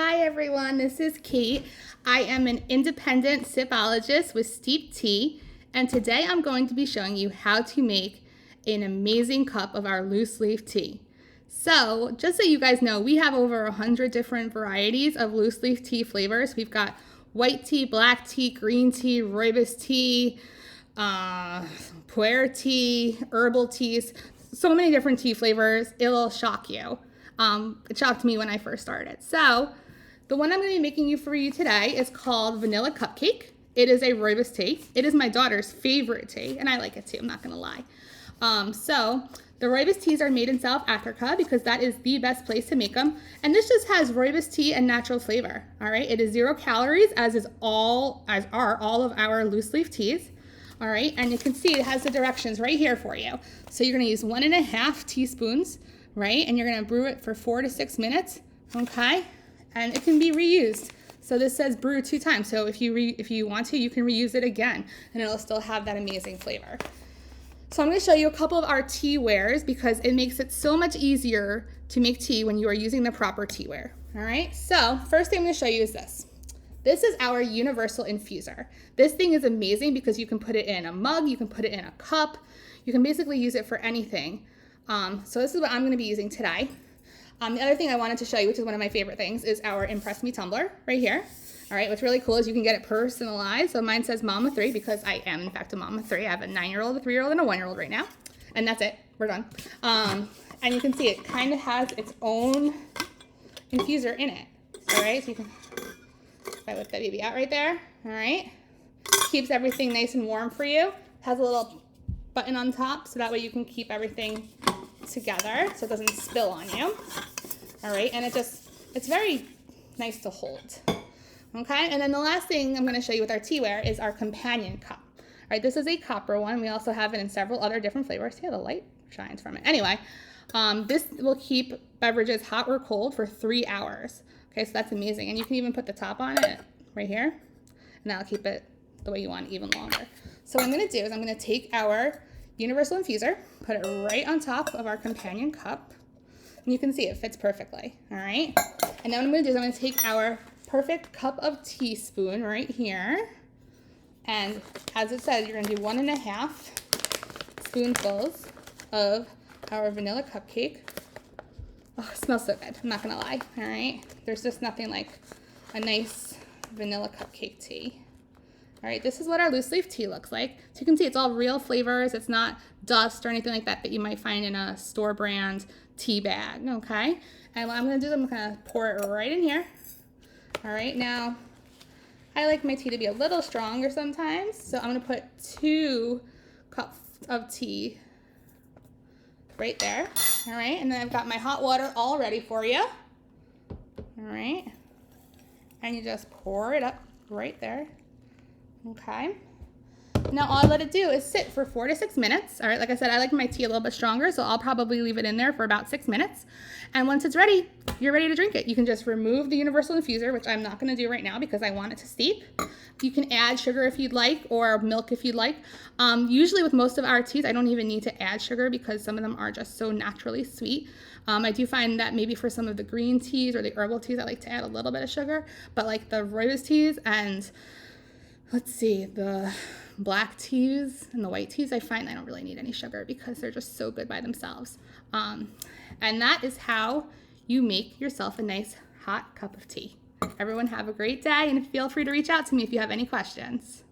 Hi everyone, this is Kate. I am an independent sipologist with Steep Tea, and today I'm going to be showing you how to make an amazing cup of our loose leaf tea. So, just so you guys know, we have over 100 different varieties of loose leaf tea flavors. We've got white tea, black tea, green tea, rooibos tea, pu'er tea, herbal teas, so many different tea flavors. It'll shock you. It shocked me when I first started. So the one I'm going to be making for you today is called Vanilla Cupcake. It is a rooibos tea. It is my daughter's favorite tea, and I like it too, I'm not going to lie. So the rooibos teas are made in South Africa because that is the best place to make them. And this just has rooibos tea and natural flavor. All right, it is 0 calories, as are all of our loose leaf teas. All right, and you can see it has the directions right here for you. So you're going to use 1.5 teaspoons, right? And you're going to brew it for 4 to 6 minutes, okay? And it can be reused. So this says brew 2 times. So if you want to, you can reuse it again, and it'll still have that amazing flavor. So I'm going to show you a couple of our tea wares because it makes it so much easier to make tea when you are using the proper tea ware. All right. So first thing I'm going to show you is this. This is our universal infuser. This thing is amazing because you can put it in a mug, you can put it in a cup, you can basically use it for anything. So this is what I'm going to be using today. The other thing I wanted to show you, which is one of my favorite things, is our Impress Me tumbler right here. All right, what's really cool is you can get it personalized. So mine says Mama 3 because I am, in fact, a Mama 3. I have a 9-year-old, a 3-year-old, and a 1-year-old right now. And that's it. We're done. And you can see it kind of has its own infuser in it. All right, so you can, if I whip that baby out right there, all right, keeps everything nice and warm for you. Has a little button on top so that way you can keep everything together so it doesn't spill on you. All right, and it's very nice to hold. Okay, and then the last thing I'm going to show you with our teaware is our companion cup. All right, this is a copper one. We also have it in several other different flavors. See how the light shines from it. Anyway, this will keep beverages hot or cold for 3 hours. Okay, so that's amazing. And you can even put the top on it right here, and that'll keep it the way you want it even longer. So what I'm going to do is I'm going to take our universal infuser, put it right on top of our companion cup, and you can see it fits perfectly. All right, and then what I'm going to do is I'm going to take our perfect cup of teaspoon right here, and as it says, you're going to do 1.5 spoonfuls of our vanilla cupcake. Oh, it smells so good, I'm not going to lie. All right, there's just nothing like a nice vanilla cupcake tea. All right, this is what our loose leaf tea looks like. So you can see it's all real flavors. It's not dust or anything like that you might find in a store brand tea bag, okay? And what I'm gonna do is I'm gonna pour it right in here. All right, now I like my tea to be a little stronger sometimes, so I'm gonna put 2 cups of tea right there. All right, and then I've got my hot water all ready for you. All right, and you just pour it up right there. Okay, now all I let it do is sit for 4 to 6 minutes. All right, like I said, I like my tea a little bit stronger, so I'll probably leave it in there for about 6 minutes. And once it's ready, you're ready to drink it. You can just remove the universal infuser, which I'm not going to do right now because I want it to steep. You can add sugar if you'd like, or milk if you'd like. Usually with most of our teas, I don't even need to add sugar because some of them are just so naturally sweet. I do find that maybe for some of the green teas or the herbal teas, I like to add a little bit of sugar, but like the rooibos teas and let's see, the black teas and the white teas, I find I don't really need any sugar because they're just so good by themselves. And that is how you make yourself a nice hot cup of tea. Everyone have a great day, and feel free to reach out to me if you have any questions.